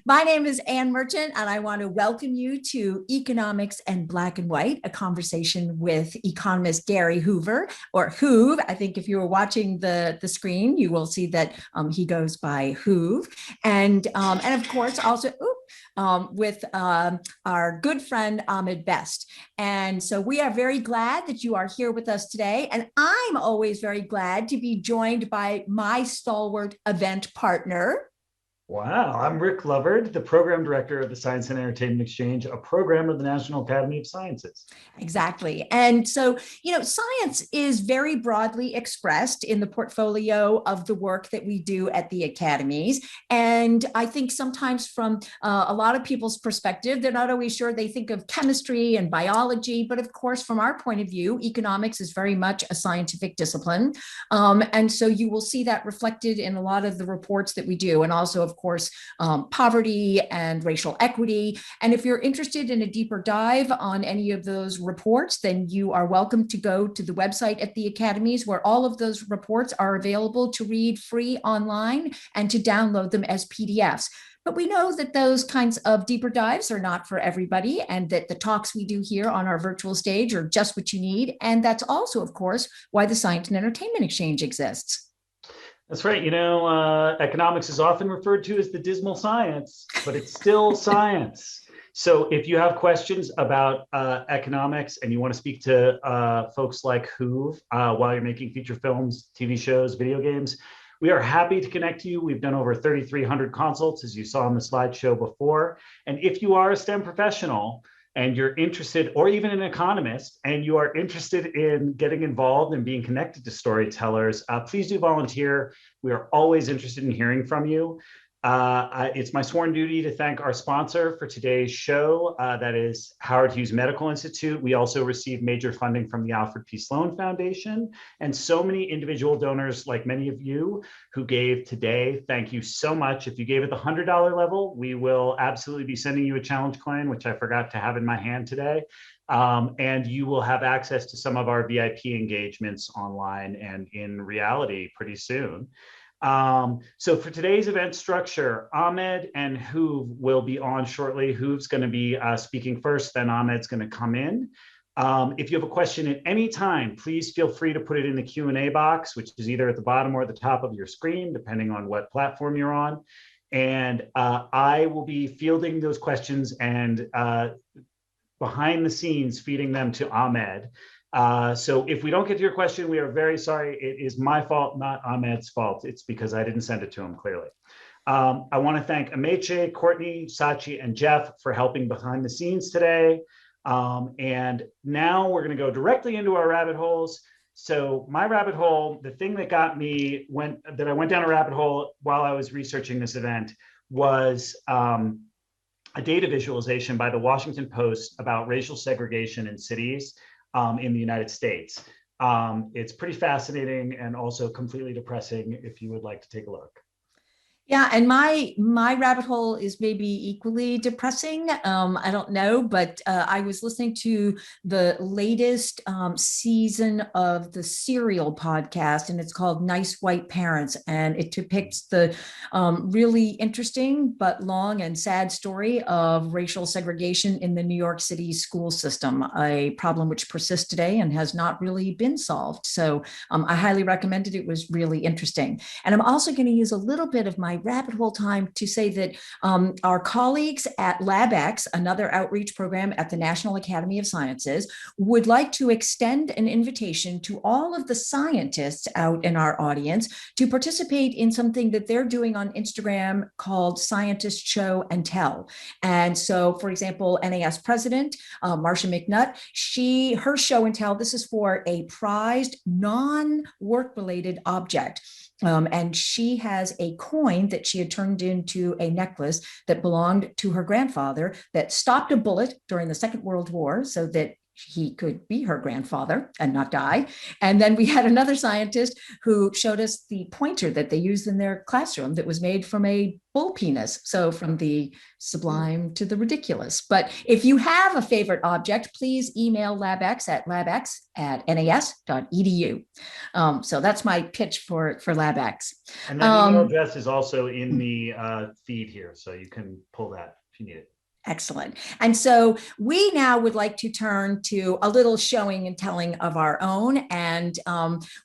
My name is Ann Merchant, and I want to welcome you to Economics and Black and White, a conversation with economist Gary Hoover, or Hoove. I think if you were watching the screen, you will see that he goes by Hoove. And of course, also with our good friend Ahmed Best. And so we are very glad that you are here with us today. And I'm always very glad to be joined by my stalwart event partner. Wow, I'm Rick Lovard, the program director of the Science and Entertainment Exchange, a program of the National Academy of Sciences. Exactly. And so, science is very broadly expressed in the portfolio of the work that we do at the academies. And I think sometimes from a lot of people's perspective, they're not always sure. They think of chemistry and biology, but of course, from our point of view, economics is very much a scientific discipline. And so you will see that reflected in a lot of the reports that we do. And also, of course, poverty and racial equity. And if you're interested in a deeper dive on any of those reports, then you are welcome to go to the website at the academies, where all of those reports are available to read free online and to download them as PDFs. But we know that those kinds of deeper dives are not for everybody, and that the talks we do here on our virtual stage are just what you need. And that's also, of course, why the Science and Entertainment Exchange exists. That's right. Economics is often referred to as the dismal science, but it's still science. So if you have questions about economics and you want to speak to folks like Hoove while you're making feature films, TV shows, video games, we are happy to connect you. We've done over 3,300 consults, as you saw on the slideshow before. And if you are a STEM professional and you're interested, or even an economist, and you are interested in getting involved and being connected to storytellers, please do volunteer. We are always interested in hearing from you. It's my sworn duty to thank our sponsor for today's show, that is Howard Hughes Medical Institute. We also received major funding from the Alfred P. Sloan Foundation, and so many individual donors, like many of you who gave today. Thank you so much. If you gave at the $100 level, we will absolutely be sending you a challenge coin, which I forgot to have in my hand today. And you will have access to some of our VIP engagements online and in reality pretty soon. So for today's event structure, Ahmed and Hoove will be on shortly. Hoove's going to be speaking first, then Ahmed's going to come in. If you have a question at any time, please feel free to put it in the Q&A box, which is either at the bottom or at the top of your screen, depending on what platform you're on. And I will be fielding those questions and behind the scenes feeding them to Ahmed. So if we don't get to your question, we are very sorry. It is my fault, not Ahmed's fault. It's because I didn't send it to him clearly. I want to thank Ameche, Courtney, Sachi, and Jeff for helping behind the scenes today. And now we're going to go directly into our rabbit holes. So my rabbit hole, the thing that got me that I went down a rabbit hole while I was researching this event was a data visualization by the Washington Post about racial segregation in cities in the United States. It's pretty fascinating and also completely depressing if you would like to take a look. Yeah, and my rabbit hole is maybe equally depressing. I don't know, but I was listening to the latest season of the Serial podcast, and it's called Nice White Parents, and it depicts the really interesting but long and sad story of racial segregation in the New York City school system, a problem which persists today and has not really been solved. So I highly recommend it. It was really interesting. And I'm also going to use a little bit of my rabbit hole time to say that our colleagues at LabX, another outreach program at the National Academy of Sciences, would like to extend an invitation to all of the scientists out in our audience to participate in something that they're doing on Instagram called Scientist Show and Tell. And so, for example, NAS president, Marcia McNutt, her show and tell, this is for a prized non-work related object. And she has a coin that she had turned into a necklace that belonged to her grandfather that stopped a bullet during the Second World War, so that he could be her grandfather and not die. And then we had another scientist who showed us the pointer that they used in their classroom that was made from a bull penis. So from the sublime to the ridiculous. But if you have a favorite object, please email LabX at nas.edu. So that's my pitch for LabX. And that email address is also in the feed here, so you can pull that if you need it. Excellent. And so we now would like to turn to a little showing and telling of our own. And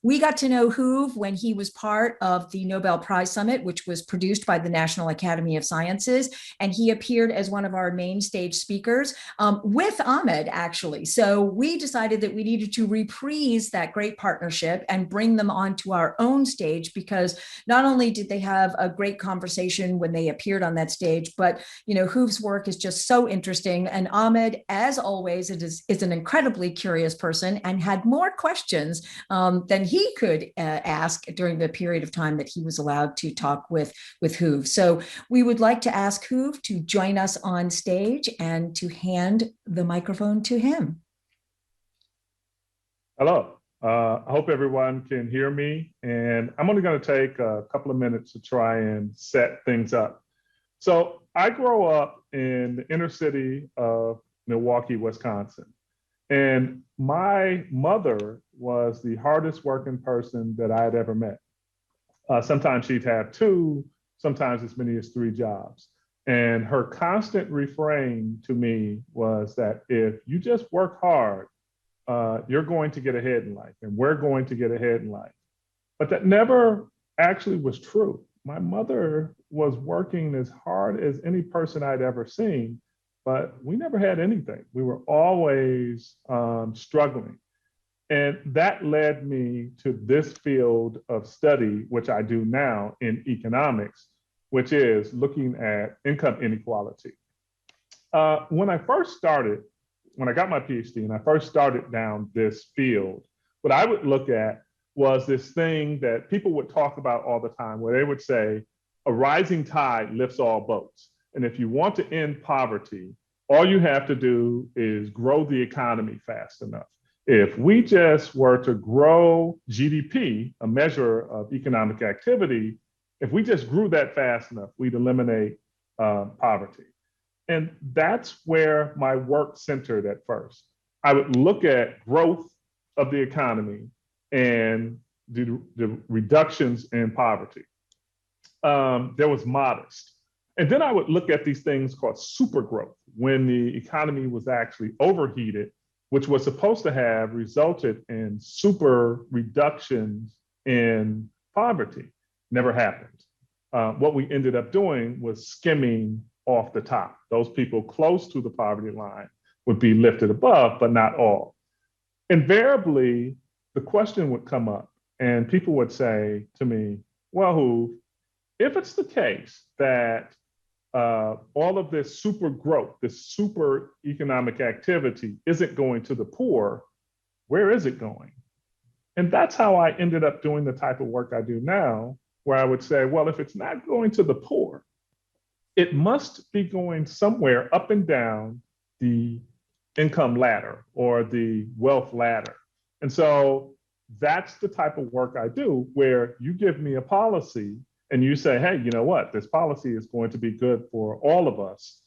we got to know Hoover when he was part of the Nobel Prize Summit, which was produced by the National Academy of Sciences. And he appeared as one of our main stage speakers with Ahmed, actually. So we decided that we needed to reprise that great partnership and bring them onto our own stage, because not only did they have a great conversation when they appeared on that stage, but, you know, Hoover's work is just so interesting. And Ahmed, as always, is an incredibly curious person and had more questions than he could ask during the period of time that he was allowed to talk with Hoover. So we would like to ask Hoover to join us on stage and to hand the microphone to him. Hello. I hope everyone can hear me. And I'm only going to take a couple of minutes to try and set things up. So I grew up in the inner city of Milwaukee, Wisconsin. And my mother was the hardest working person that I had ever met. Sometimes she'd have 2, sometimes as many as 3 jobs. And her constant refrain to me was that if you just work hard, you're going to get ahead in life, and we're going to get ahead in life. But that never actually was true. My mother was working as hard as any person I'd ever seen, but we never had anything. We were always struggling. And that led me to this field of study, which I do now in economics, which is looking at income inequality. When I got my PhD and I first started down this field, what I would look at was this thing that people would talk about all the time, where they would say, a rising tide lifts all boats. And if you want to end poverty, all you have to do is grow the economy fast enough. If we just were to grow GDP, a measure of economic activity, if we just grew that fast enough, we'd eliminate poverty. And that's where my work centered at first. I would look at growth of the economy and the reductions in poverty. There was modest. And then I would look at these things called super growth, when the economy was actually overheated, which was supposed to have resulted in super reductions in poverty. Never happened. What we ended up doing was skimming off the top. Those people close to the poverty line would be lifted above, but not all. Invariably, the question would come up and people would say to me, well, Hoover, if it's the case that all of this super growth, this super economic activity isn't going to the poor, where is it going? And that's how I ended up doing the type of work I do now, where I would say, well, if it's not going to the poor, it must be going somewhere up and down the income ladder or the wealth ladder. And so that's the type of work I do, where you give me a policy and you say, hey, you know what, this policy is going to be good for all of us.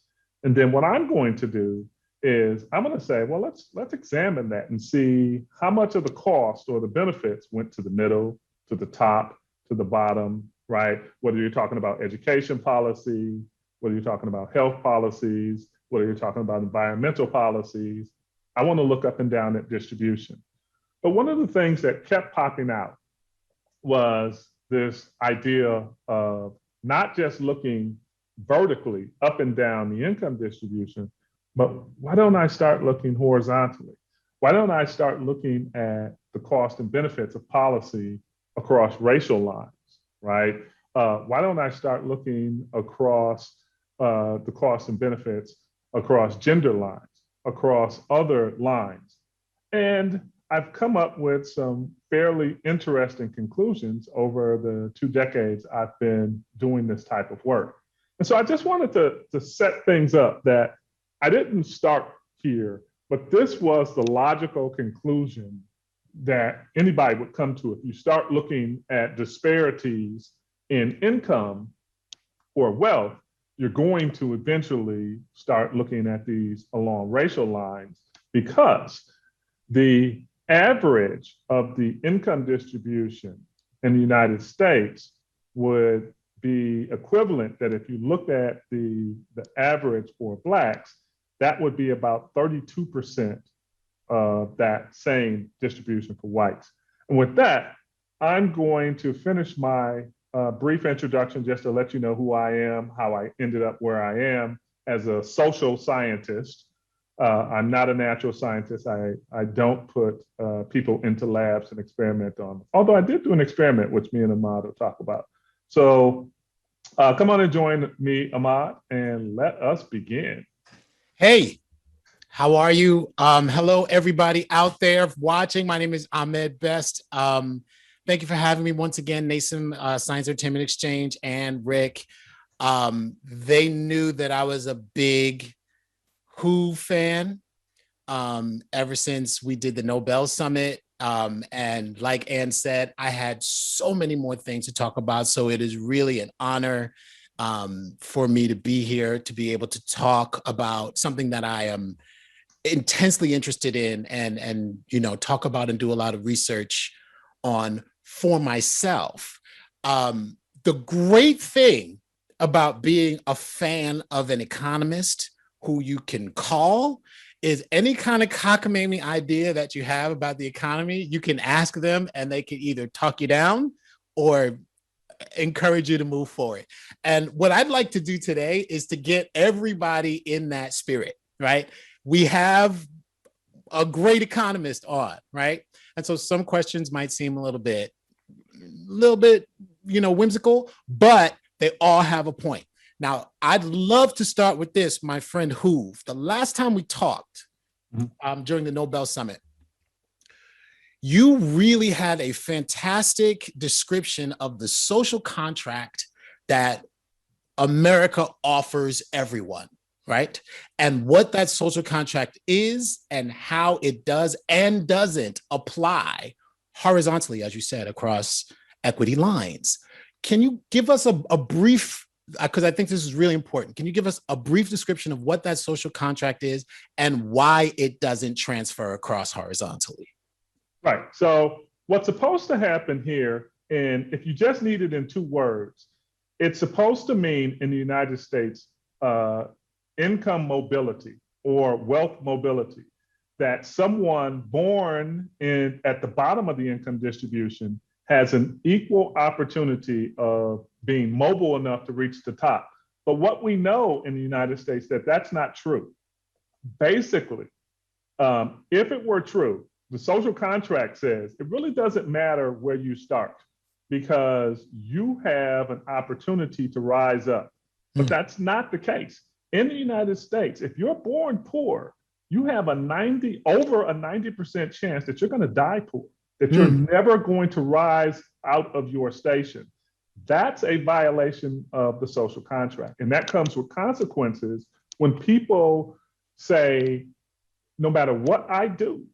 And then what I'm going to do is I'm going to say, well, let's examine that and see how much of the cost or the benefits went to the middle, to the top, to the bottom, right? Whether you're talking about education policy, whether you're talking about health policies, whether you're talking about environmental policies, I want to look up and down that distribution. But one of the things that kept popping out was this idea of not just looking vertically up and down the income distribution, but why don't I start looking horizontally? Why don't I start looking at the cost and benefits of policy across racial lines, right? Why don't I start looking across the costs and benefits across gender lines, across other lines? And I've come up with some fairly interesting conclusions over the 2 decades I've been doing this type of work. And so I just wanted to set things up that I didn't start here but this was the logical conclusion that anybody would come to. If you start looking at disparities in income or wealth, you're going to eventually start looking at these along racial lines, because the average of the income distribution in the United States would be equivalent, that if you looked at the average for Blacks, that would be about 32% of that same distribution for whites. And with that, I'm going to finish my brief introduction just to let you know who I am, how I ended up where I am as a social scientist. I'm not a natural scientist. I don't put people into labs and experiment on them. Although I did do an experiment, which me and Ahmed will talk about. So come on and join me, Ahmed, and let us begin. Hey, how are you? Hello, everybody out there watching. My name is Ahmed Best. Thank you for having me once again, Nason, Science Entertainment Exchange, and Rick. They knew that I was a big Who fan ever since we did the Nobel Summit. And like Ann said, I had so many more things to talk about. So it is really an honor for me to be here, to be able to talk about something that I am intensely interested in and talk about and do a lot of research on for myself. The great thing about being a fan of an economist who you can call is any kind of cockamamie idea that you have about the economy, you can ask them and they can either talk you down or encourage you to move forward. And what I'd like to do today is to get everybody in that spirit, right? We have a great economist on, right? And so some questions might seem a little bit, whimsical, but they all have a point. Now, I'd love to start with this, my friend Hoover. The last time we talked during the Nobel Summit, you really had a fantastic description of the social contract that America offers everyone, right? And what that social contract is and how it does and doesn't apply horizontally, as you said, across equity lines. Can you give us a brief, because I think this is really important, can you give us a brief description of what that social contract is and why it doesn't transfer across horizontally? Right. So what's supposed to happen here, and if you just need it in 2 words, it's supposed to mean in the United States, income mobility or wealth mobility, that someone born at the bottom of the income distribution has an equal opportunity of being mobile enough to reach the top. But what we know in the United States, that's not true. Basically, if it were true, the social contract says it really doesn't matter where you start because you have an opportunity to rise up. But that's not the case. In the United States, if you're born poor, you have over a 90% chance that you're going to die poor, that you're never going to rise out of your station. That's a violation of the social contract. And that comes with consequences when people say, no matter what I do,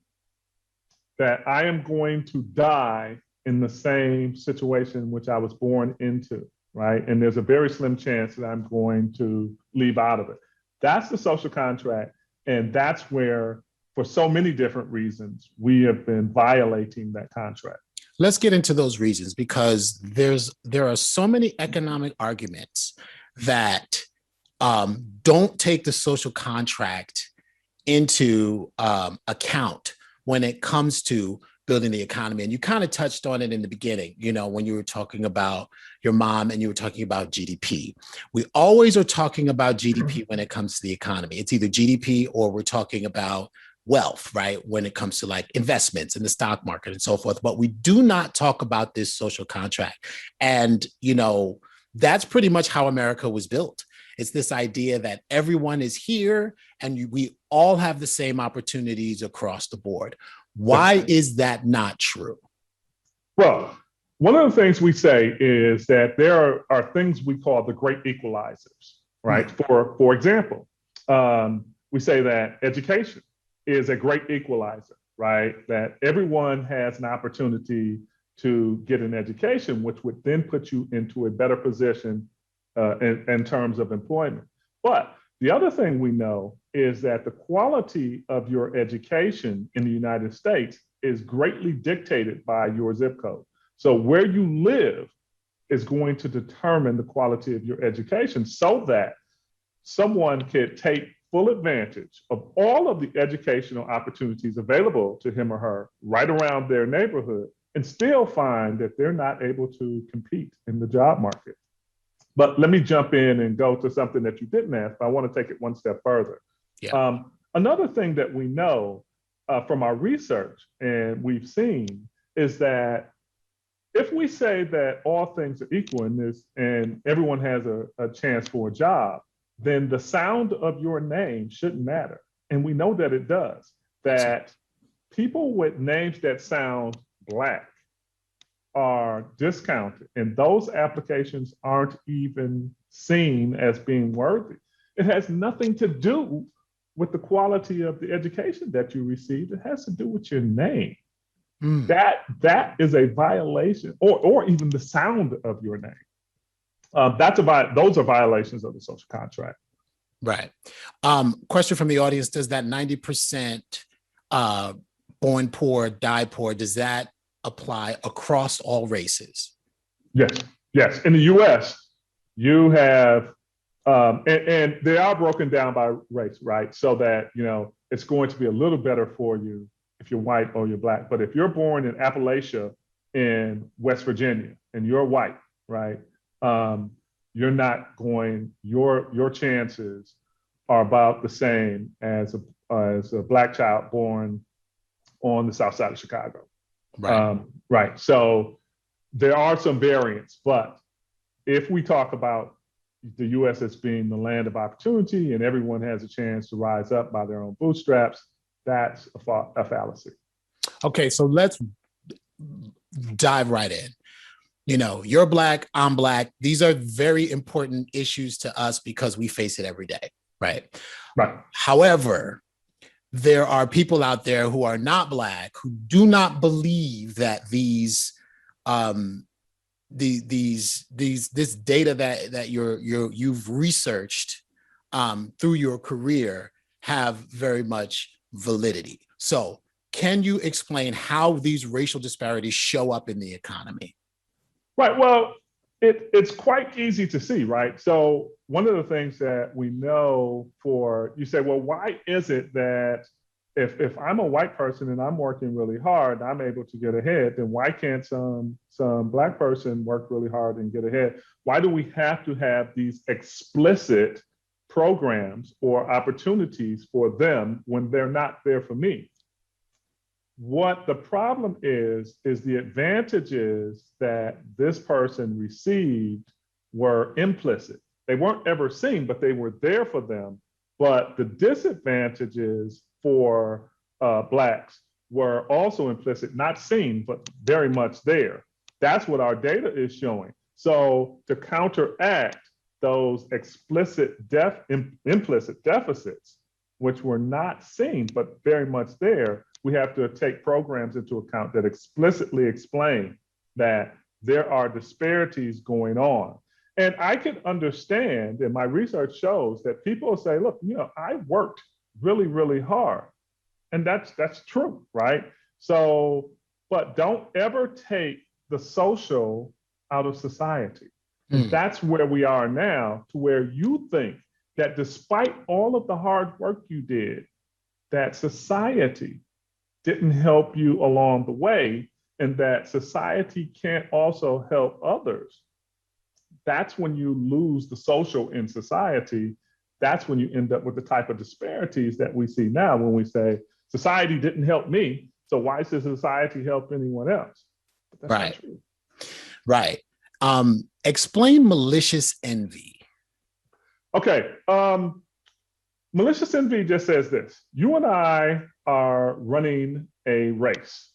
that I am going to die in the same situation which I was born into, right? And there's a very slim chance that I'm going to leave out of it. That's the social contract. And that's where, for so many different reasons, we have been violating that contract. Let's get into those reasons, because there are so many economic arguments that don't take the social contract into account when it comes to building the economy. And you kind of touched on it in the beginning, when you were talking about your mom and you were talking about GDP. We always are talking about GDP when it comes to the economy. It's either GDP or we're talking about wealth, right? When it comes to like investments in the stock market and so forth. But we do not talk about this social contract. And, that's pretty much how America was built. It's this idea that everyone is here and we all have the same opportunities across the board. Why is that not true? Well, one of the things we say is that there are things we call the Great Equalizers, right? For example, we say that education is a great equalizer, right? That everyone has an opportunity to get an education, which would then put you into a better position in terms of employment. But the other thing we know is that the quality of your education in the United States is greatly dictated by your zip code. So where you live is going to determine the quality of your education so that someone could take full advantage of all of the educational opportunities available to him or her right around their neighborhood and still find that they're not able to compete in the job market. But let me jump in and go to something that you didn't ask, but I want to take it one step further. Yeah. Another thing that we know from our research and we've seen is that if we say that all things are equal in this and everyone has a chance for a job, then the sound of your name shouldn't matter. And we know that it does, that people with names that sound Black are discounted, and those applications aren't even seen as being worthy. It has nothing to do with the quality of the education that you received. It has to do with your name. That is a violation, or even the sound of your name. Those are violations of the social contract. Right. Question from the audience: does that 90% born poor, die poor, does that apply across all races? Yes. In the U.S., you have, and they are broken down by race, right? So that, it's going to be a little better for you if you're white or you're Black. But if you're born in Appalachia in West Virginia and you're white, right? You're not going, your chances are about the same as a Black child born on the south side of Chicago. Right. So there are some variants, but if we talk about the U.S. as being the land of opportunity and everyone has a chance to rise up by their own bootstraps, that's a fallacy. Okay, so let's dive right in. You're Black, I'm Black. These are very important issues to us because we face it every day, right? Right. However, there are people out there who are not Black, who do not believe that this data that you've researched through your career have very much validity. So can you explain how these racial disparities show up in the economy? Right. Well, it's quite easy to see, right? So one of the things that we know you say, well, why is it that if I'm a white person and I'm working really hard, I'm able to get ahead, then why can't some Black person work really hard and get ahead? Why do we have to have these explicit programs or opportunities for them when they're not there for me? What the problem is the advantages that this person received were implicit. They weren't ever seen, but they were there for them. But the disadvantages for Blacks were also implicit, not seen, but very much there. That's what our data is showing. So to counteract those implicit deficits, which were not seen, but very much there, we have to take programs into account that explicitly explain that there are disparities going on. And I can understand, and my research shows that people say, look, I worked really, really hard. And that's true, right? So, but don't ever take the social out of society. And that's where we are now, to where you think that despite all of the hard work you did, that society didn't help you along the way, and that society can't also help others. That's when you lose the social in society. That's when you end up with the type of disparities that we see now when we say, society didn't help me, so why should society help anyone else? But that's not true. Right. Explain malicious envy. Okay. Malicious envy just says this: you and I are running a race.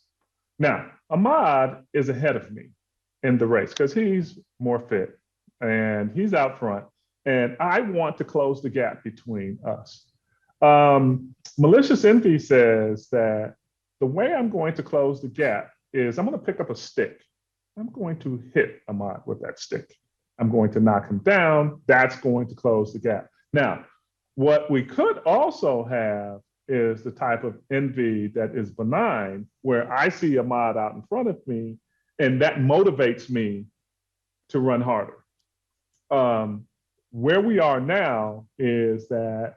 Now, Ahmed is ahead of me in the race because he's more fit and he's out front. And I want to close the gap between us. Malicious envy says that the way I'm going to close the gap is I'm going to pick up a stick. I'm going to hit Ahmed with that stick. I'm going to knock him down. That's going to close the gap. Now, what we could also have is the type of envy that is benign, where I see Ahmed out in front of me, and that motivates me to run harder. Where we are now is that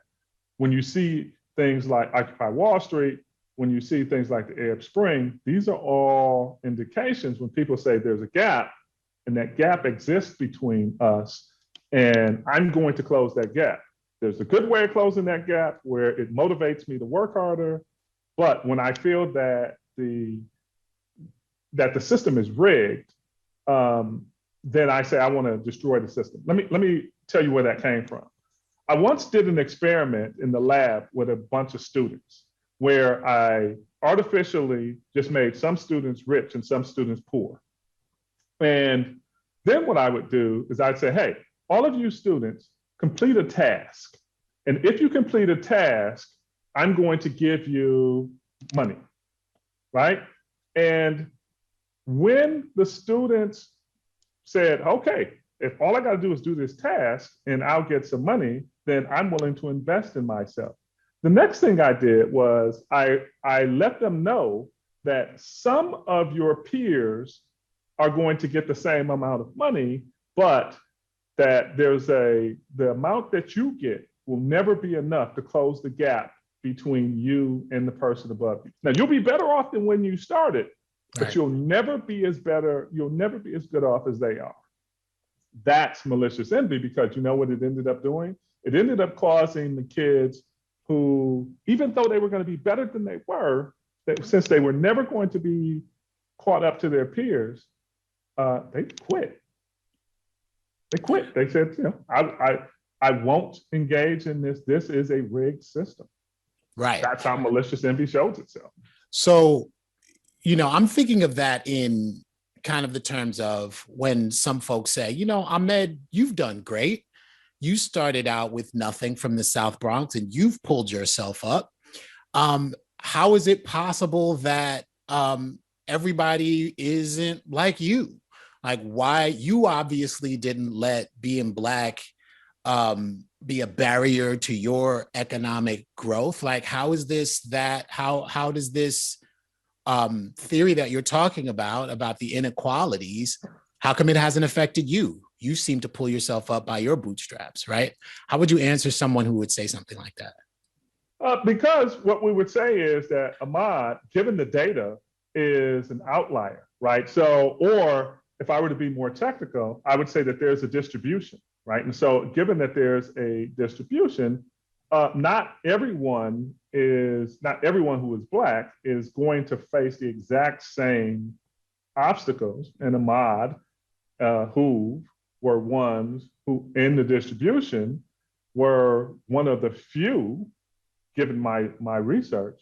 when you see things like Occupy Wall Street, when you see things like the Arab Spring, these are all indications when people say there's a gap, and that gap exists between us, and I'm going to close that gap. There's a good way of closing that gap where it motivates me to work harder, but when I feel that the system is rigged, then I say I want to destroy the system. Let me tell you where that came from. I once did an experiment in the lab with a bunch of students where I artificially just made some students rich and some students poor. And then what I would do is I'd say, hey, all of you students, complete a task. And if you complete a task, I'm going to give you money, right? And when the students said, okay, if all I got to do is do this task and I'll get some money, then I'm willing to invest in myself. The next thing I did was I let them know that some of your peers are going to get the same amount of money, but that the amount that you get will never be enough to close the gap between you and the person above you. Now, you'll be better off than when you started, but you'll never be as good off as they are. That's malicious envy, because you know what it ended up doing? It ended up causing the kids who, even though they were going to be better than they were, since they were never going to be caught up to their peers, they quit. They quit. They said, I won't engage in this. This is a rigged system. Right. That's how malicious envy shows itself. So, I'm thinking of that in kind of the terms of when some folks say, Ahmed, you've done great. You started out with nothing from the South Bronx and you've pulled yourself up. How is it possible that everybody isn't like you? Like, why? You obviously didn't let being Black be a barrier to your economic growth. Like, how is this that? How does this theory that you're talking about the inequalities, how come it hasn't affected you? You seem to pull yourself up by your bootstraps, right? How would you answer someone who would say something like that? Because what we would say is that Ahmed, given the data, is an outlier, right? So, or if I were to be more technical, I would say that there's a distribution, right? And so given that there's a distribution, not everyone who is Black is going to face the exact same obstacles. And Ahmed, Hoover were ones who in the distribution were one of the few, given my research,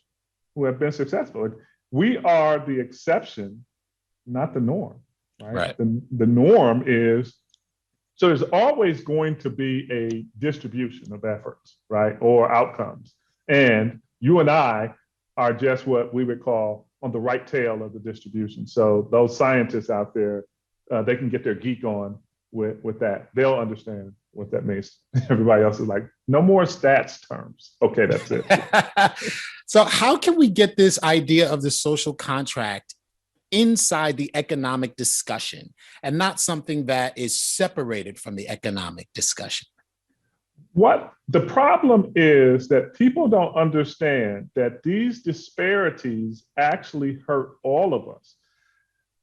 who have been successful. We are the exception, not the norm, right? The norm is, so there's always going to be a distribution of efforts, right? Or outcomes. And you and I are just what we would call on the right tail of the distribution. So those scientists out there, they can get their geek on with that. They'll understand what that means. Everybody else is like, no more stats terms. Okay, that's it. So how can we get this idea of the social contract inside the economic discussion and not something that is separated from the economic discussion? What the problem is that people don't understand that these disparities actually hurt all of us.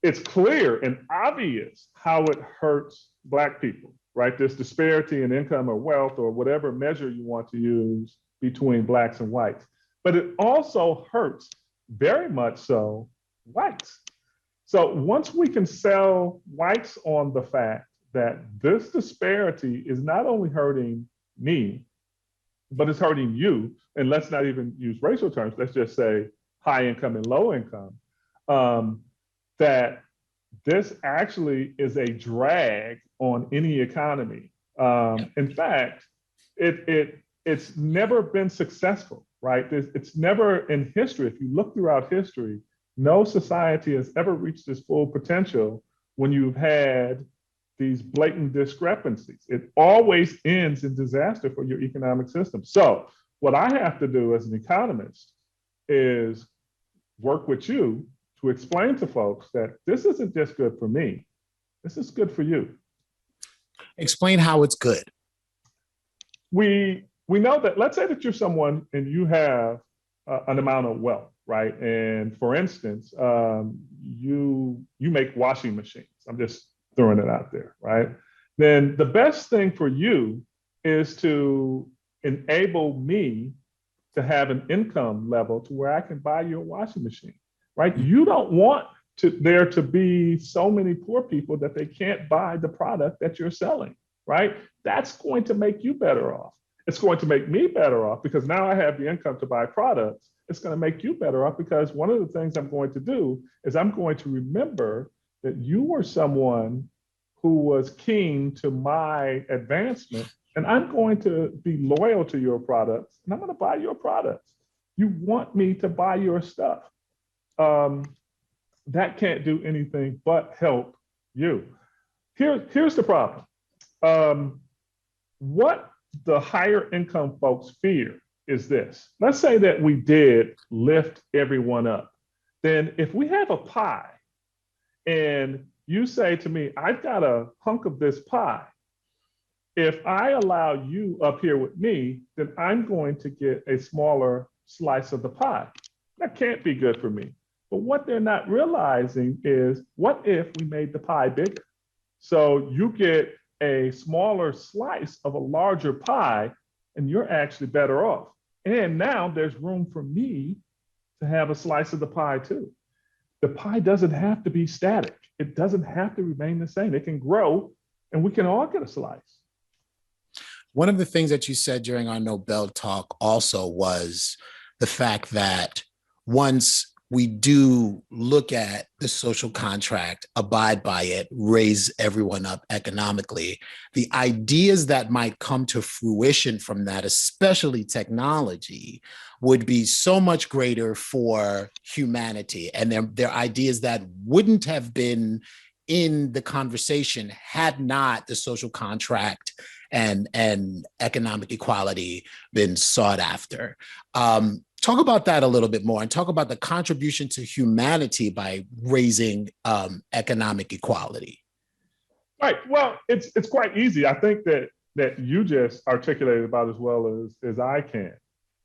It's clear and obvious how it hurts Black people, right? This disparity in income or wealth or whatever measure you want to use between Blacks and whites. But it also hurts, very much so, whites. So once we can sell whites on the fact that this disparity is not only hurting me, but it's hurting you, and let's not even use racial terms, let's just say high income and low income, that this actually is a drag on any economy. In fact, it it's never been successful, right? It's never in history. If you look throughout history, no society has ever reached its full potential when you've had these blatant discrepancies. It always ends in disaster for your economic system. So what I have to do as an economist is work with you to explain to folks that this isn't just good for me, this is good for you. Explain how it's good. We know that, let's say that you're someone and you have an amount of wealth, right? And for instance, you make washing machines. I'm just throwing it out there, right? Then the best thing for you is to enable me to have an income level to where I can buy you a washing machine, right? You don't want there to be so many poor people that they can't buy the product that you're selling, right? That's going to make you better off. It's going to make me better off because now I have the income to buy products. It's going to make you better off because one of the things I'm going to do is I'm going to remember that you were someone who was keen to my advancement, and I'm going to be loyal to your products, and I'm going to buy your products. You want me to buy your stuff. That can't do anything but help you. Here's the problem. What the higher income folks fear is this. Let's say that we did lift everyone up. Then if we have a pie and you say to me, I've got a hunk of this pie. If I allow you up here with me, then I'm going to get a smaller slice of the pie. That can't be good for me. But what they're not realizing is, what if we made the pie bigger? So you get a smaller slice of a larger pie, and you're actually better off. And now there's room for me to have a slice of the pie too. The pie doesn't have to be static. It doesn't have to remain the same. It can grow and we can all get a slice. One of the things that you said during our Nobel talk also was the fact that once we do look at the social contract, abide by it, raise everyone up economically, the ideas that might come to fruition from that, especially technology, would be so much greater for humanity. And they're ideas that wouldn't have been in the conversation had not the social contract and economic equality been sought after. Talk about that a little bit more and talk about the contribution to humanity by raising economic equality. Right. Well, it's quite easy. I think that you just articulated about as well as I can.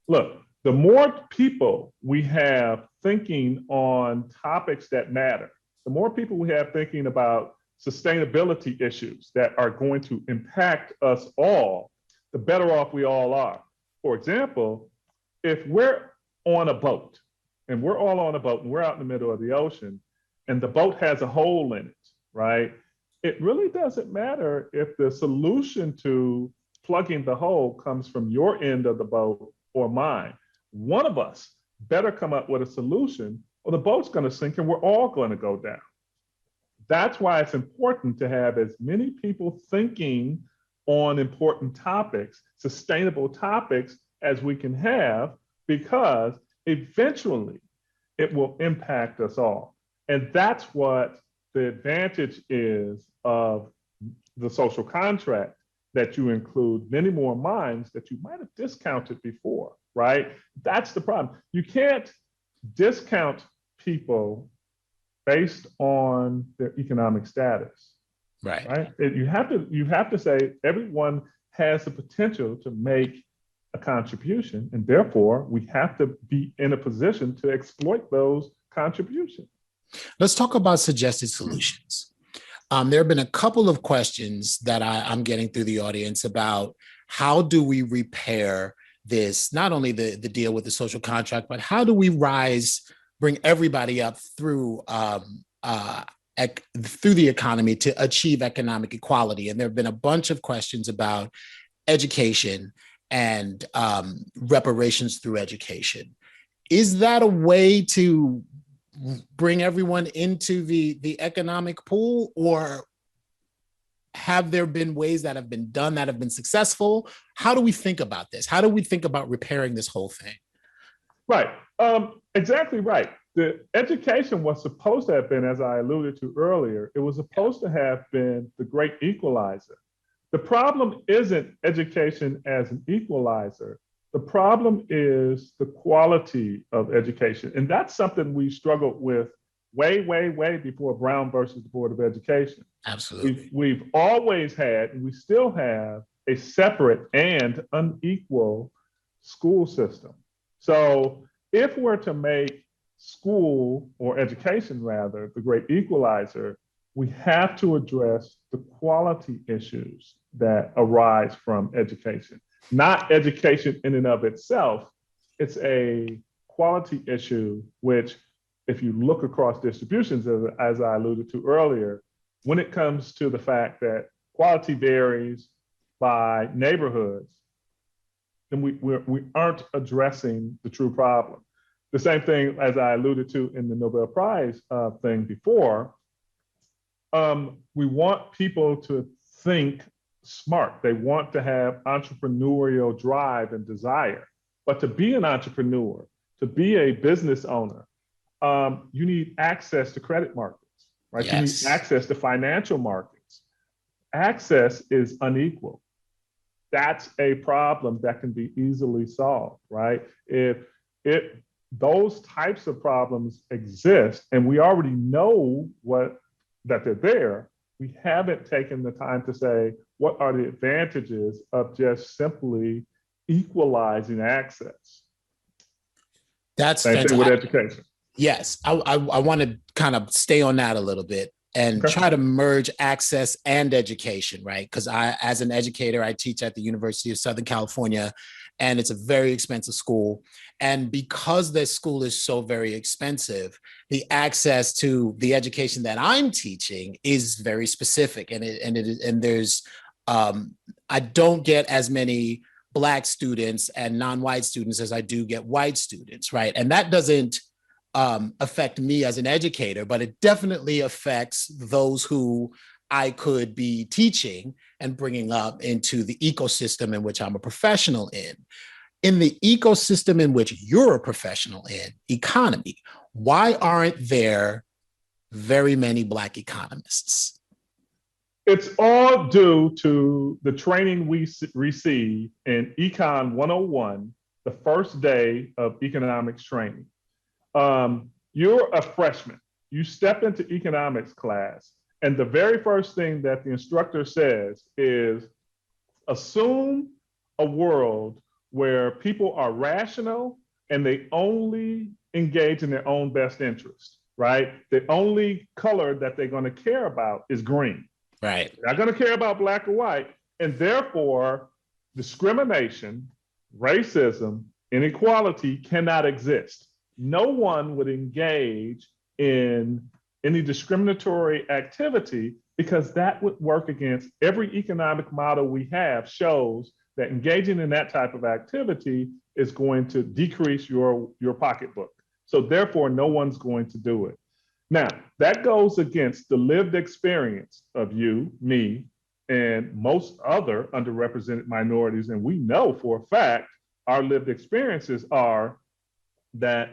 Look, the more people we have thinking on topics that matter, the more people we have thinking about sustainability issues that are going to impact us all, the better off we all are. For example, if we're on a boat and we're all on a boat and we're out in the middle of the ocean and the boat has a hole in it, right? It really doesn't matter if the solution to plugging the hole comes from your end of the boat or mine. One of us better come up with a solution or the boat's going to sink and we're all going to go down. That's why it's important to have as many people thinking on important topics, sustainable topics, as we can have, because eventually it will impact us all. And that's what the advantage is of the social contract, that you include many more minds that you might have discounted before, right? That's the problem. You can't discount people based on their economic status, right? You have to say everyone has the potential to make a contribution, and therefore we have to be in a position to exploit those contributions. Let's talk about suggested solutions. There have been a couple of questions that I'm getting through the audience about how do we repair this, not only the deal with the social contract, but how do we bring everybody up through the economy to achieve economic equality. And there have been a bunch of questions about education and reparations through education. Is that a way to bring everyone into the economic pool, or have there been ways that have been done that have been successful? How do we think about this? How do we think about repairing this whole thing? Right. Exactly right. The education was supposed to have been, as I alluded to earlier, it was supposed to have been the great equalizer. The problem isn't education as an equalizer. The problem is the quality of education. And that's something we struggled with way before Brown versus the Board of Education. Absolutely. We've always had, and we still have, a separate and unequal school system. So if we're to make school, or education rather, the great equalizer, we have to address the quality issues that arise from education. Not education in and of itself, it's a quality issue, which if you look across distributions, as I alluded to earlier, when it comes to the fact that quality varies by neighborhoods, then we aren't addressing the true problem. The same thing as I alluded to in the Nobel Prize thing before, we want people to think smart. They want to have entrepreneurial drive and desire. But to be an entrepreneur, to be a business owner, you need access to credit markets, right? Yes. You need access to financial markets. Access is unequal. That's a problem that can be easily solved, right? If those types of problems exist and we already know that they're there, we haven't taken the time to say, what are the advantages of just simply equalizing access? That's same thing with education. Yes, I want to kind of stay on that a little bit and try to merge access and education, right? Because as an educator, I teach at the University of Southern California, and it's a very expensive school. And because this school is so very expensive, the access to the education that I'm teaching is very specific. And there's, I don't get as many Black students and non-white students as I do get white students, right? And that doesn't affect me as an educator, but it definitely affects those who I could be teaching and bringing up into the ecosystem in which I'm a professional in. In the ecosystem in which you're a professional in, economy, why aren't there very many Black economists? It's all due to the training we receive in Econ 101, the first day of economics training. You're a freshman. You step into economics class, and the very first thing that the instructor says is, assume a world where people are rational and they only engage in their own best interest, right? The only color that they're going to care about is green. Right. They're not going to care about black or white. And therefore, discrimination, racism, inequality cannot exist. No one would engage in any discriminatory activity because that would work against every economic model we have shows that engaging in that type of activity is going to decrease your pocketbook. So therefore, no one's going to do it. Now, that goes against the lived experience of you, me, and most other underrepresented minorities. And we know for a fact, our lived experiences are that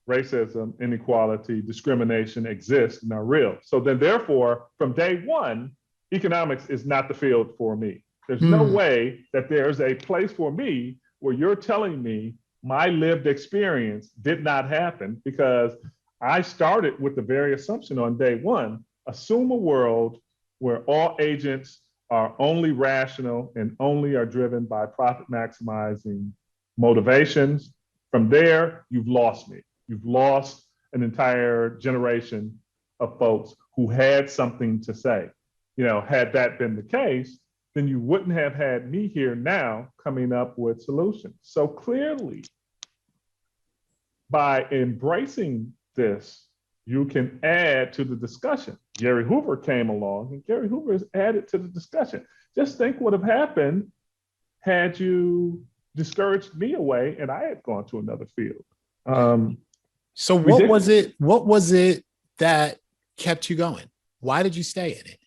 racism, inequality, discrimination exist and are real. So then therefore, from day one, economics is not the field for me. There's no way that there's a place for me where you're telling me my lived experience did not happen, because I started with the very assumption on day one, assume a world where all agents are only rational and only are driven by profit maximizing motivations. From there, you've lost me. You've lost an entire generation of folks who had something to say. You know, had that been the case, then you wouldn't have had me here now coming up with solutions. So clearly, by embracing this, you can add to the discussion. Gary Hoover came along, and Gary Hoover has added to the discussion. Just think what would have happened had you discouraged me away and I had gone to another field. So what was it that kept you going? Why did you stay in it?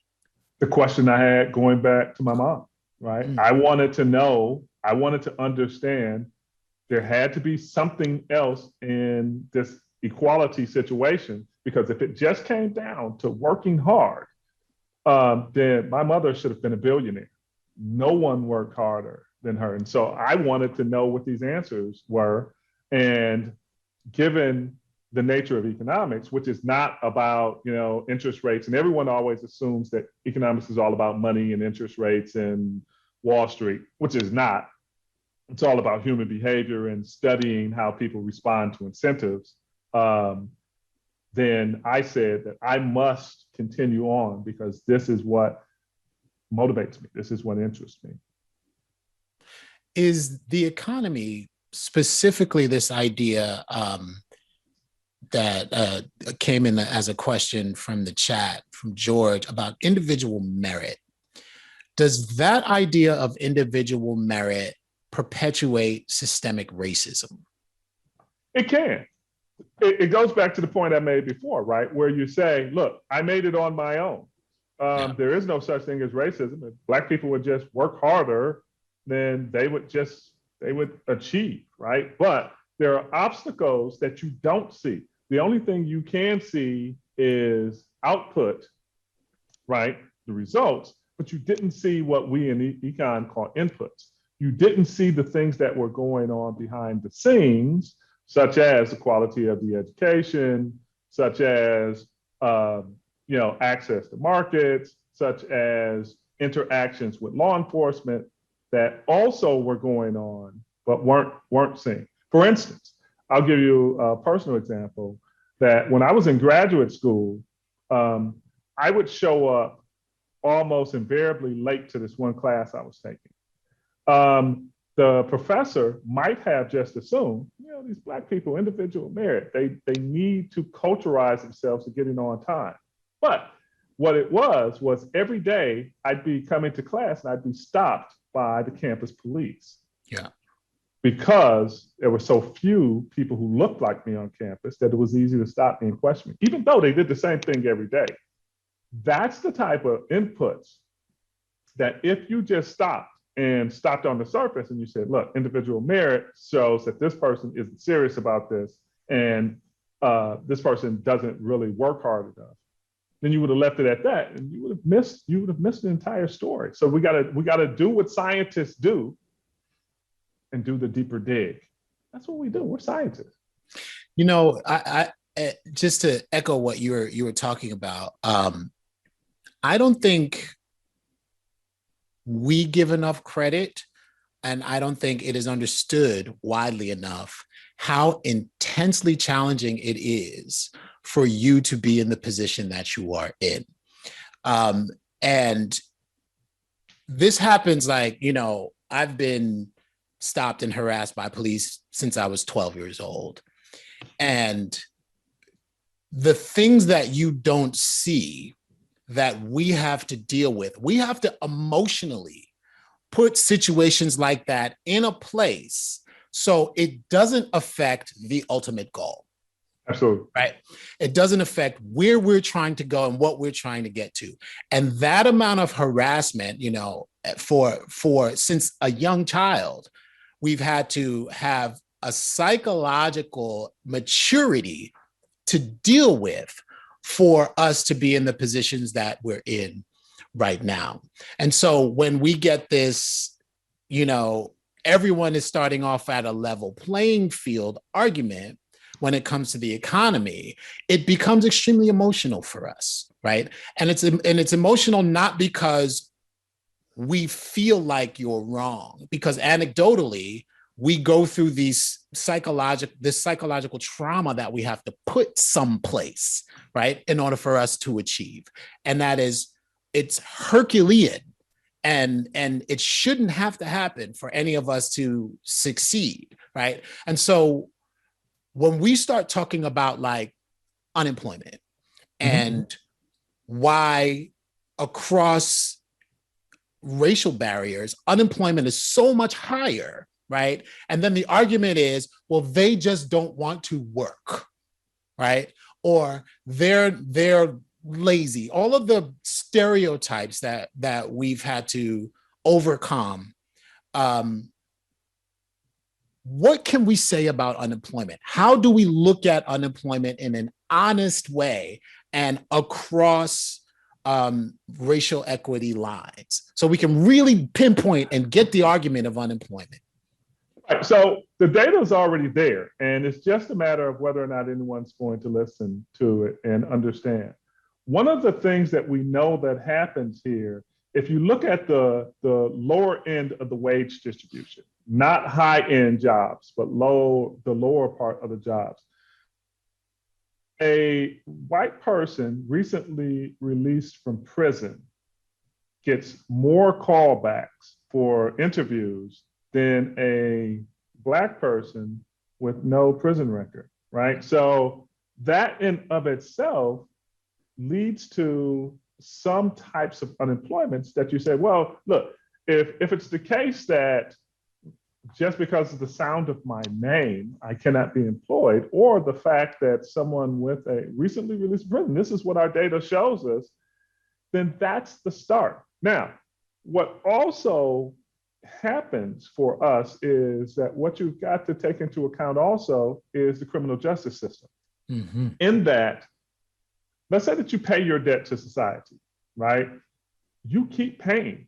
the question I had going back to my mom, right? I wanted to understand there had to be something else in this equality situation, because if it just came down to working hard, then my mother should have been a billionaire. No one worked harder than her. And so I wanted to know what these answers were. And given the nature of economics, which is not about, interest rates, and everyone always assumes that economics is all about money and interest rates and Wall Street, which is not. It's all about human behavior and studying how people respond to incentives. Then I said that I must continue on because this is what motivates me. This is what interests me. Is the economy, specifically this idea that came in as a question from the chat from George about individual merit, does that idea of individual merit perpetuate systemic racism? It can. It goes back to the point I made before, right? Where you say, look, I made it on my own. There is no such thing as racism. If Black people would just work harder, then they would achieve, right? But there are obstacles that you don't see. The only thing you can see is output, right? The results, but you didn't see what we in econ call inputs. You didn't see the things that were going on behind the scenes, such as the quality of the education, such as access to markets, such as interactions with law enforcement that also were going on but weren't seen. For instance, I'll give you a personal example that when I was in graduate school, I would show up almost invariably late to this one class I was taking. The professor might have just assumed, these Black people, individual merit, they need to culturalize themselves to getting on time. But what it was every day I'd be coming to class and I'd be stopped by the campus police. Yeah. Because there were so few people who looked like me on campus that it was easy to stop me and question me, even though they did the same thing every day. That's the type of inputs that if you just stopped on the surface and you said, look, individual merit shows that this person isn't serious about this and this person doesn't really work hard enough, then you would have left it at that and you would have missed the entire story. So we gotta do what scientists do and do the deeper dig. That's what we do. We're scientists. I just to echo what you were talking about, I don't think we give enough credit, and I don't think it is understood widely enough how intensely challenging it is for you to be in the position that you are in. And this happens I've been stopped and harassed by police since I was 12 years old. And the things that you don't see that we have to deal with, we have to emotionally put situations like that in a place so it doesn't affect the ultimate goal. Absolutely. Right? It doesn't affect where we're trying to go and what we're trying to get to. And that amount of harassment, for since a young child, we've had to have a psychological maturity to deal with for us to be in the positions that we're in right now. And so when we get this, everyone is starting off at a level playing field argument when it comes to the economy, it becomes extremely emotional for us, right? And it's emotional not because we feel like you're wrong, because anecdotally, we go through this psychological trauma that we have to put someplace, right, in order for us to achieve. And that is, it's Herculean, and it shouldn't have to happen for any of us to succeed, right? And so when we start talking about unemployment and why across racial barriers, unemployment is so much higher, right? And then the argument is, well, they just don't want to work, right? Or they're lazy, all of the stereotypes that we've had to overcome, what can we say about unemployment? How do we look at unemployment in an honest way and across racial equity lines, so we can really pinpoint and get the argument of unemployment? Right, so the data is already there, and it's just a matter of whether or not anyone's going to listen to it and understand. One of the things that we know that happens here, if you look at the lower end of the wage distribution, not high-end jobs, but the lower part of the jobs, a white person recently released from prison gets more callbacks for interviews than a Black person with no prison record, right? So that in of itself leads to some types of unemployments that you say, well, look, if it's the case that just because of the sound of my name, I cannot be employed, or the fact that someone with a recently released prison, this is what our data shows us, then that's the start. Now, what also happens for us is that what you've got to take into account also is the criminal justice system. Mm-hmm. In that, let's say that you pay your debt to society, right? You keep paying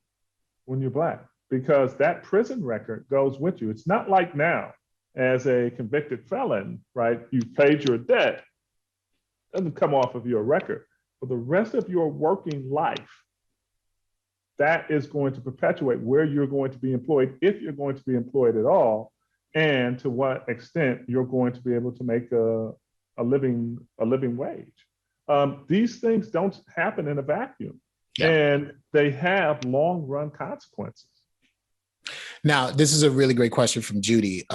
when you're Black, because that prison record goes with you. It's not like now, as a convicted felon, right? You've paid your debt, it doesn't come off of your record. For the rest of your working life, that is going to perpetuate where you're going to be employed, if you're going to be employed at all, and to what extent you're going to be able to make a living wage. These things don't happen in a vacuum, and they have long-run consequences. Now, this is a really great question from Judy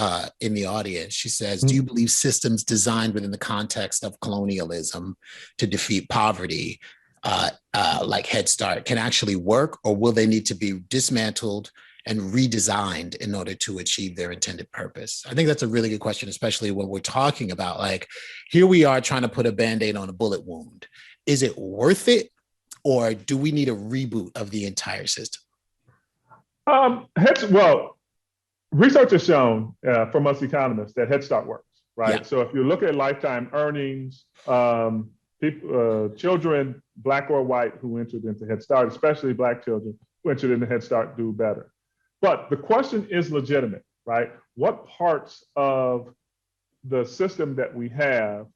in the audience. She says, do you believe systems designed within the context of colonialism to defeat poverty, like Head Start, can actually work, or will they need to be dismantled and redesigned in order to achieve their intended purpose? I think that's a really good question, especially when we're talking about, like, here we are trying to put a Band-Aid on a bullet wound. Is it worth it, or do we need a reboot of the entire system? Well, research has shown from us economists that Head Start works, right? Yeah. So if you look at lifetime earnings, children, Black or white, who entered into Head Start, especially Black children who entered into Head Start, do better. But the question is legitimate, right? What parts of the system that we have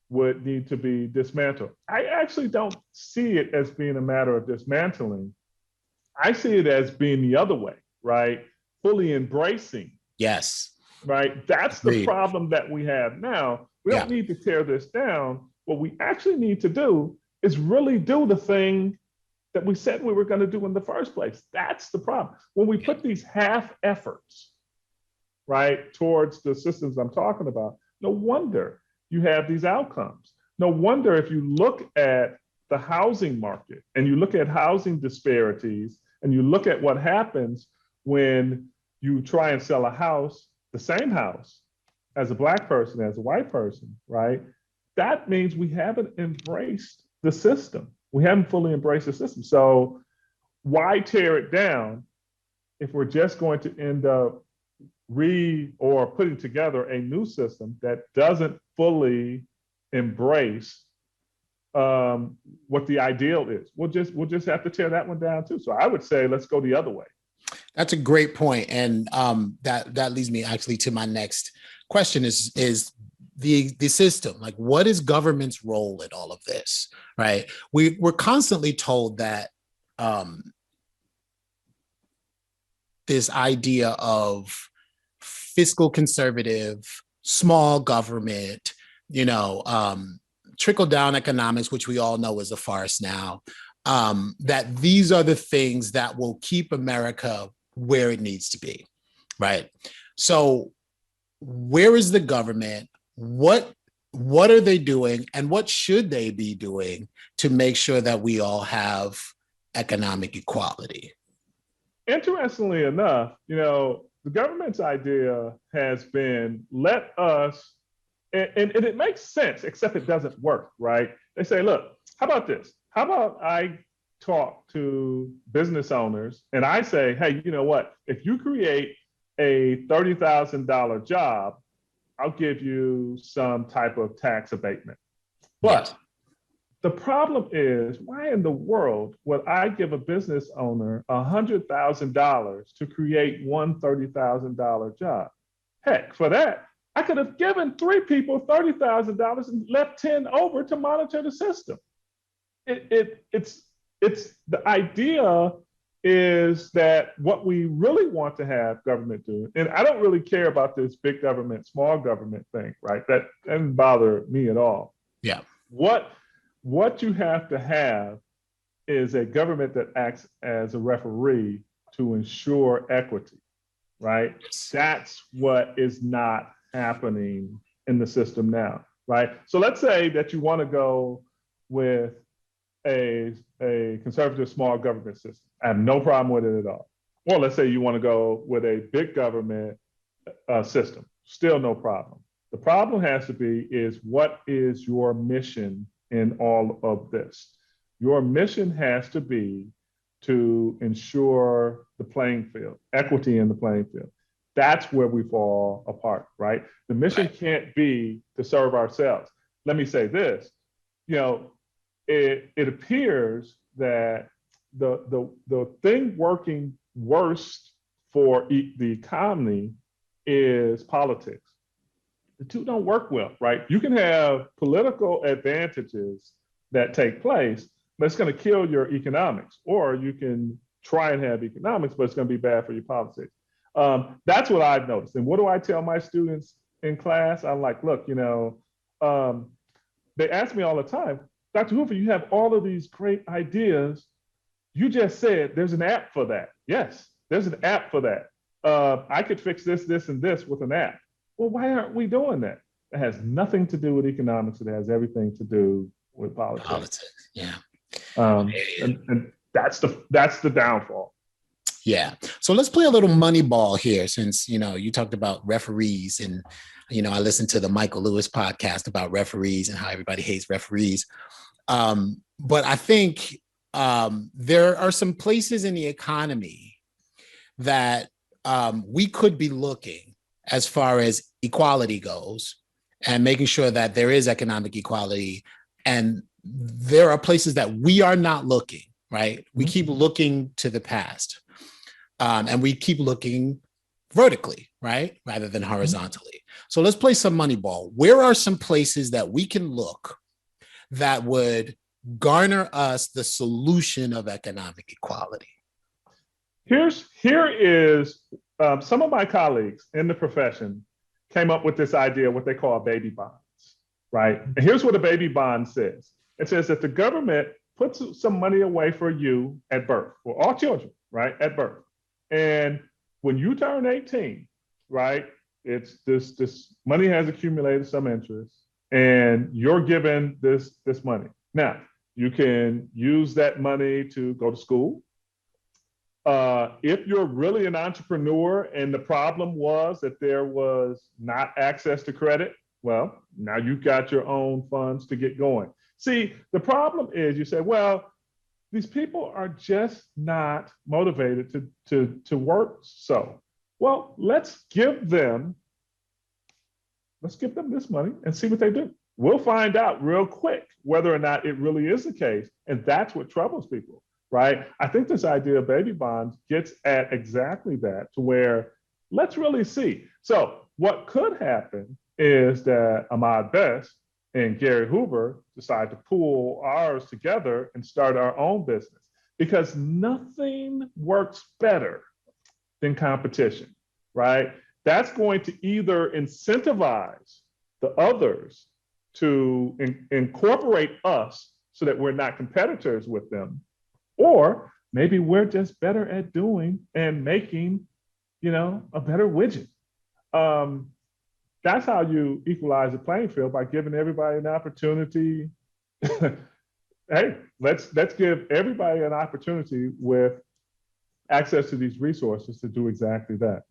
would need to be dismantled? I actually don't see it as being a matter of dismantling. I see it as being the other way, right? Fully embracing. Yes. Right? That's the problem that we have now. We don't need to tear this down. What we actually need to do is really do the thing that we said we were going to do in the first place. That's the problem. When we put these half efforts, right, towards the systems I'm talking about, no wonder you have these outcomes. No wonder if you look at the housing market and you look at housing disparities and you look at what happens when you try and sell a house, the same house, as a Black person, as a white person, right? That means we haven't embraced the system. We haven't fully embraced the system. So why tear it down if we're just going to end up putting together a new system that doesn't fully embrace what the ideal is? We'll just have to tear that one down too. So I would say let's go the other way. That's a great point, and that leads me actually to my next question: is the system, like, what is government's role in all of this? Right? We're constantly told that this idea of fiscal conservative, small government, trickle down economics, which we all know is a farce now, that these are the things that will keep America where it needs to be, right? So where is the government? What are they doing, and what should they be doing to make sure that we all have economic equality? Interestingly enough, the government's idea has been, let us, and it makes sense, except it doesn't work, right? They say, look, How about this? How about I talk to business owners and I say, hey, you know what? If you create a $30,000 job, I'll give you some type of tax abatement. But the problem is, why in the world would I give a business owner $100,000 to create one $30,000 job? Heck, for that, I could have given 3 people $30,000 and left 10 over to monitor the system. It's the idea is that what we really want to have government do, and I don't really care about this big government, small government thing, right? That doesn't bother me at all. Yeah. What you have to have is a government that acts as a referee to ensure equity, right? That's what is not happening in the system now, right? So let's say that you want to go with a conservative small government system. I have no problem with it at all. Or let's say you want to go with a big government system. Still no problem. The problem has to be is what is your mission in all of this? Your mission has to be to ensure the playing field, equity in the playing field. That's where we fall apart, right? The mission can't be to serve ourselves. Let me say this, it appears that the thing working worst for the economy is politics. The two don't work well, right? You can have political advantages that take place, but it's going to kill your economics. Or you can try and have economics, but it's going to be bad for your politics. That's what I've noticed. And what do I tell my students in class? I'm like, look, they ask me all the time, Dr. Hoover, you have all of these great ideas. You just said there's an app for that. Yes, there's an app for that. I could fix this, this, and this with an app. Well, why aren't we doing that? It has nothing to do with economics. It has everything to do with politics. Yeah. And that's the downfall. Yeah. So let's play a little money ball here, since, you talked about referees, and, I listened to the Michael Lewis podcast about referees and how everybody hates referees. But I think there are some places in the economy that we could be looking as far as equality goes, and making sure that there is economic equality. And there are places that we are not looking, right? We keep looking to the past, and we keep looking vertically, right? Rather than horizontally. So let's play some Moneyball. Where are some places that we can look that would garner us the solution of economic equality? Here is some of my colleagues in the profession came up with this idea, what they call baby bonds, right? And here's what a baby bond says. It says that the government puts some money away for you at birth, for all children, right, at birth. And when you turn 18, right, it's this money has accumulated some interest, and you're given this money. Now, you can use that money to go to school. If you're really an entrepreneur and the problem was that there was not access to credit, well, now you've got your own funds to get going. See, the problem is you say, well, these people are just not motivated to work. So, well, let's give them this money and see what they do. We'll find out real quick whether or not it really is the case. And that's what troubles people, right? I think this idea of baby bonds gets at exactly that, to where let's really see. So what could happen is that Ahmed Best and Gary Hoover decide to pool ours together and start our own business, because nothing works better than competition, right? That's going to either incentivize the others to incorporate us so that we're not competitors with them, or maybe we're just better at doing and making, a better widget. That's how you equalize the playing field, by giving everybody an opportunity. Hey, let's give everybody an opportunity with access to these resources to do exactly that.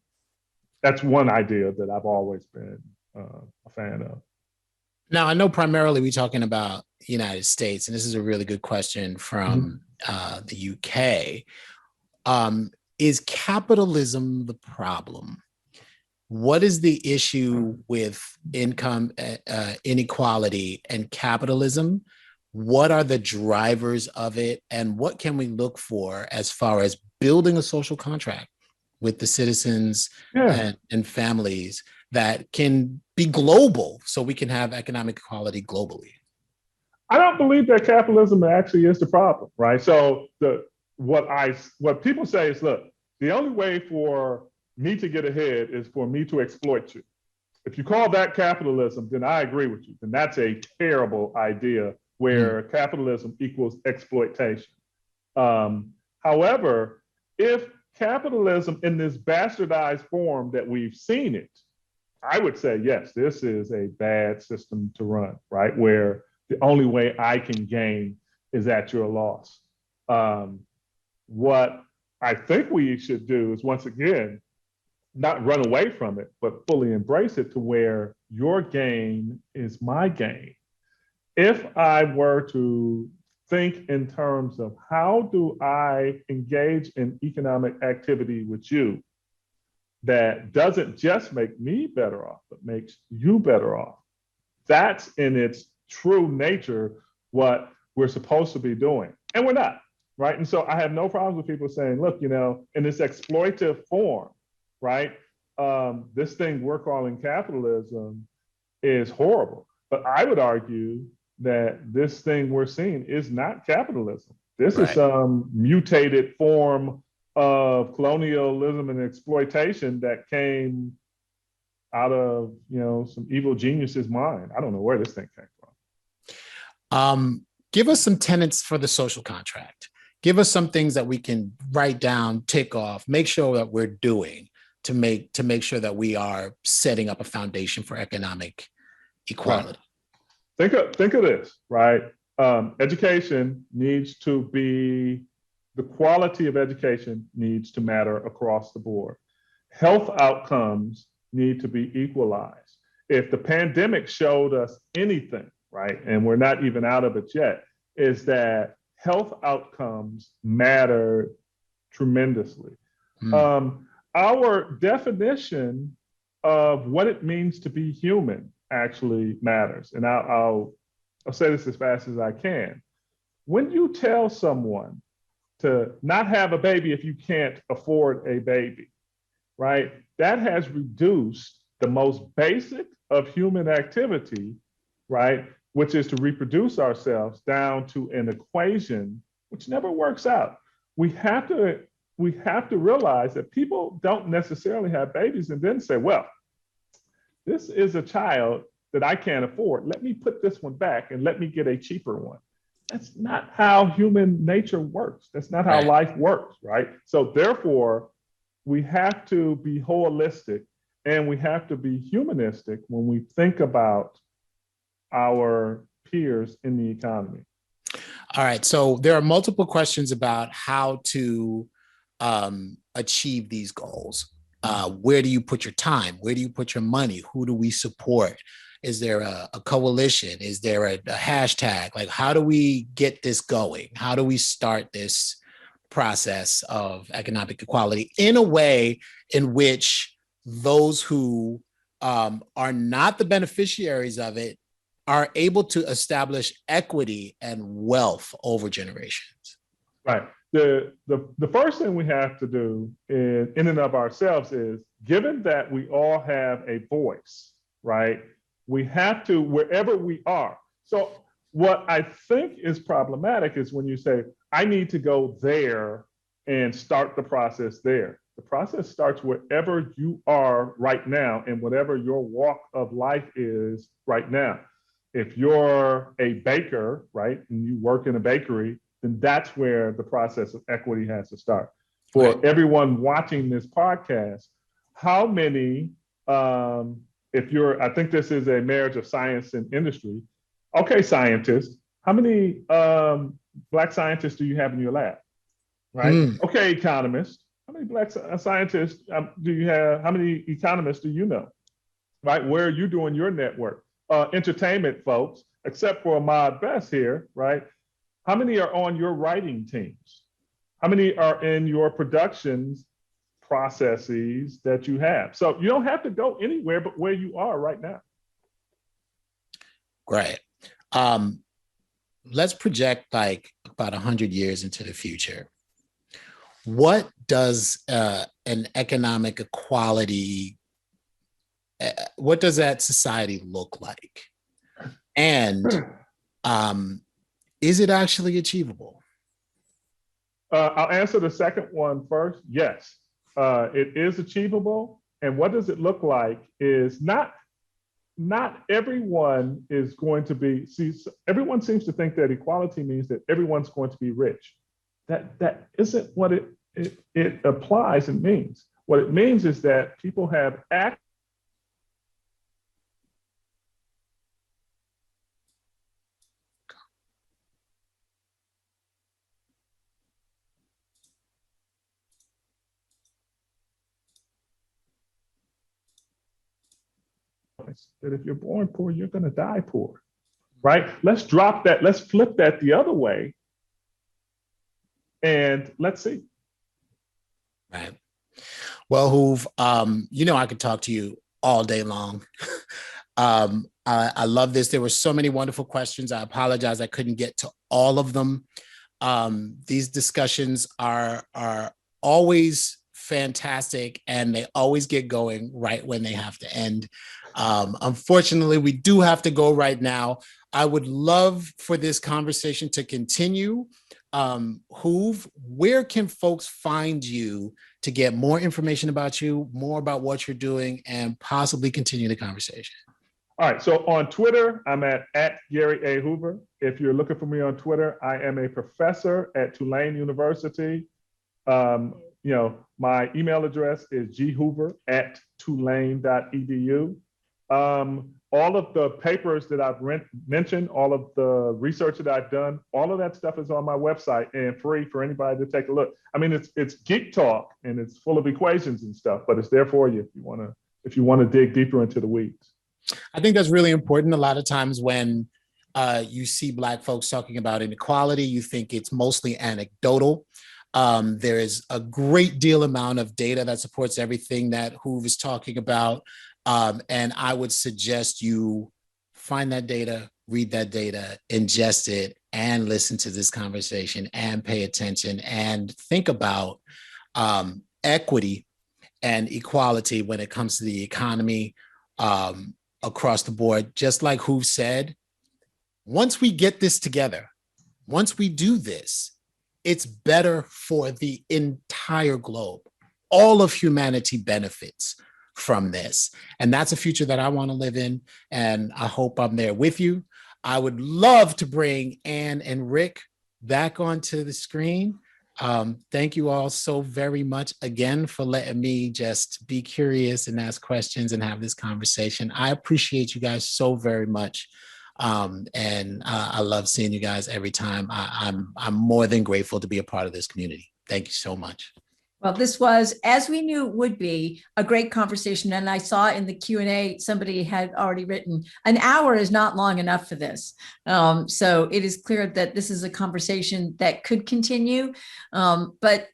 That's one idea that I've always been a fan of. Now, I know primarily we're talking about the United States, and this is a really good question from the UK. Is capitalism the problem? What is the issue with income inequality and capitalism? What are the drivers of it? And what can we look for as far as building a social contract with the citizens and families that can be global so we can have economic equality globally? I don't believe that capitalism actually is the problem, right? So what people say is, look, the only way for me to get ahead is for me to exploit you. If you call that capitalism, then I agree with you. Then that's a terrible idea where capitalism equals exploitation. However, if capitalism in this bastardized form that we've seen it, I would say, yes, this is a bad system to run, right? Where the only way I can gain is at your loss. What I think we should do is, once again, not run away from it, but fully embrace it to where your gain is my gain. If I were to think in terms of how do I engage in economic activity with you that doesn't just make me better off, but makes you better off, that's in its true nature what we're supposed to be doing. And we're not, right? And so I have no problems with people saying, look, in this exploitative form, right? This thing we're calling capitalism is horrible. But I would argue that this thing we're seeing is not capitalism. This is some mutated form of colonialism and exploitation that came out of, some evil genius's mind. I don't know where this thing came from. Give us some tenets for the social contract. Give us some things that we can write down, tick off, make sure that we're doing to make sure that we are setting up a foundation for economic equality. Right. Think of this, right? Education needs to be, the quality of education needs to matter across the board. Health outcomes need to be equalized. If the pandemic showed us anything, right, and we're not even out of it yet, is that health outcomes matter tremendously. Our definition of what it means to be human actually matters. And I'll say this as fast as I can. When you tell someone to not have a baby if you can't afford a baby, right? That has reduced the most basic of human activity, right? Which is to reproduce ourselves, down to an equation which never works out. We have to realize that people don't necessarily have babies and then say, well, this is a child that I can't afford. Let me put this one back and let me get a cheaper one. That's not how human nature works. That's not how life works, right? So therefore, we have to be holistic and we have to be humanistic when we think about our peers in the economy. All right, so there are multiple questions about how to achieve these goals. Where do you put your time? Where do you put your money? Who do we support? Is there a coalition? Is there a hashtag? Like, how do we get this going? How do we start this process of economic equality in a way in which those who are not the beneficiaries of it are able to establish equity and wealth over generations? Right. The first thing we have to do in and of ourselves is, given that we all have a voice, right? We have to, wherever we are. So what I think is problematic is when you say, I need to go there and start the process there. The process starts wherever you are right now and whatever your walk of life is right now. If you're a baker, right, and you work in a bakery, then that's where the process of equity has to start. For everyone watching this podcast, how many, I think this is a marriage of science and industry. Okay, scientists, how many Black scientists do you have in your lab? Right? Okay, economists, how many Black scientists do you have? How many economists do you know? Right? Where are you doing your network? entertainment folks, except for Ahmed Best here, right? How many are on your writing teams? How many are in your productions processes that you have? So you don't have to go anywhere but where you are right now. Great. Let's project like about 100 years into the future. What does an economic equality, what does that society look like? And is it actually achievable? I'll answer the second one first. Yes, it is achievable. And what does it look like is not everyone is going to be, everyone seems to think that equality means that everyone's going to be rich. That isn't what it applies and means. What it means is that people have access that if you're born poor, you're going to die poor, right? Let's drop that. Let's flip that the other way. And let's see. Right. Well, Hoove, I could talk to you all day long. I love this. There were so many wonderful questions. I apologize I couldn't get to all of them. These discussions are always fantastic, and they always get going right when they have to end. Unfortunately, we do have to go right now. I would love for this conversation to continue. Hoove, where can folks find you to get more information about you, more about what you're doing, and possibly continue the conversation? All right, so on Twitter, I'm at Gary A. Hoover. If you're looking for me on Twitter, I am a professor at Tulane University. My email address is ghoover@tulane.edu. All of the papers that I've mentioned, all of the research that I've done, all of that stuff is on my website and free for anybody to take a look. I mean, it's geek talk and it's full of equations and stuff, but it's there for you if you want to dig deeper into the weeds. I think that's really important. A lot of times when you see Black folks talking about inequality, you think it's mostly anecdotal. There is a great deal amount of data that supports everything that Hoove is talking about. And I would suggest you find that data, read that data, ingest it, and listen to this conversation and pay attention and think about equity and equality when it comes to the economy across the board. Just like Hoove said, once we get this together, once we do this, it's better for the entire globe. All of humanity benefits from this. And that's a future that I want to live in. And I hope I'm there with you. I would love to bring Anne and Rick back onto the screen. Thank you all so very much again for letting me just be curious and ask questions and have this conversation. I appreciate you guys so very much. And I love seeing you guys every time. I'm more than grateful to be a part of this community. Thank you so much. Well, this was, as we knew it would be, a great conversation. And I saw in the Q&A, somebody had already written, an hour is not long enough for this. So it is clear that this is a conversation that could continue. But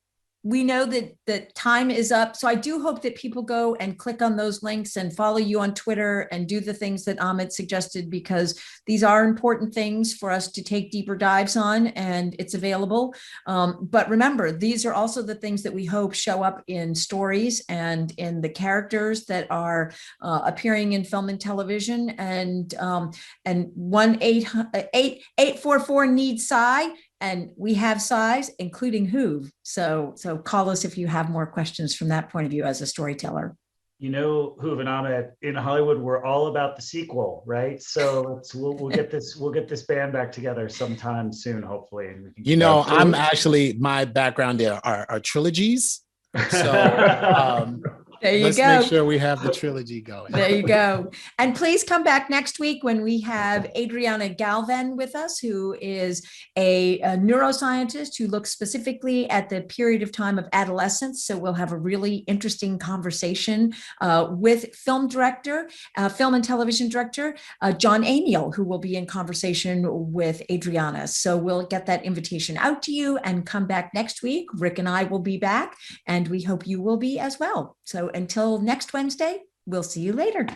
we know that time is up. So I do hope that people go and click on those links and follow you on Twitter and do the things that Ahmed suggested, because these are important things for us to take deeper dives on, and it's available. But remember, these are also the things that we hope show up in stories and in the characters that are appearing in film and television. And 1-844-NEED-SCI. And we have size, including Hoove. So call us if you have more questions from that point of view as a storyteller. Hoove and Ahmed, in Hollywood, we're all about the sequel, right? So we'll get this band back together sometime soon, hopefully. And we can I'm actually, my background there are trilogies. So There you Let's go. make sure we have the trilogy going. There you go. And please come back next week when we have Adriana Galvan with us, who is a neuroscientist who looks specifically at the period of time of adolescence. So we'll have a really interesting conversation with film and television director, John Amiel, who will be in conversation with Adriana. So we'll get that invitation out to you and come back next week. Rick and I will be back, and we hope you will be as well. So until next Wednesday, we'll see you later.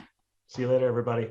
See you later, everybody.